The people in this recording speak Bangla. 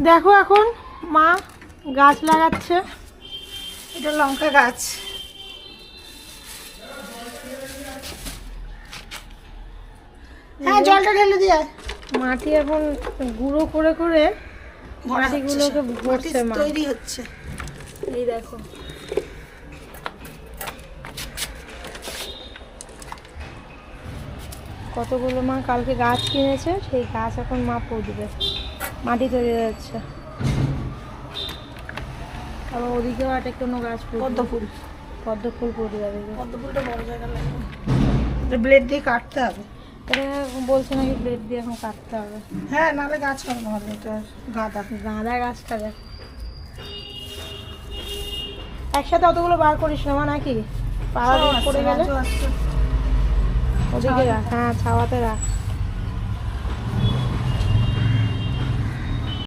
দেখো এখন মা গাছ লাগাচ্ছে, এটা লঙ্কা গাছ। হ্যাঁ জলটা ঢেলে দিয়ে মাটি এখন গুঁড়ো করে করে মাটিগুলোকে ভরছে মা। তৈরি হচ্ছে। এই দেখো কতগুলো মা কালকে গাছ কিনেছে, সেই গাছ এখন মা পুঁতবে, মাটি তৈরি হয়ে যাচ্ছে। আবার ওদিকেও একটা কোনো গাছ পদ্ম ফুল, পদ্ম ফুল পুঁতে যাবে। পদ্ম ফুলটা বড় জায়গা লাগবে, ব্লেড দিয়ে কাটতে হবে। এটা বলছে নাকি ব্লেড দিয়ে এখন কাটতে হবে। হ্যাঁ নাহলে গাছ হবে না। এটা গাঁদা, গাঁদা গাছটা দেখ একসাথে অতগুলো বার করিস না মা, নাকি পাড়া দিয়ে পড়ে গেলে ওদিকে রাখ। হ্যাঁ ছাওয়াতে রাখ।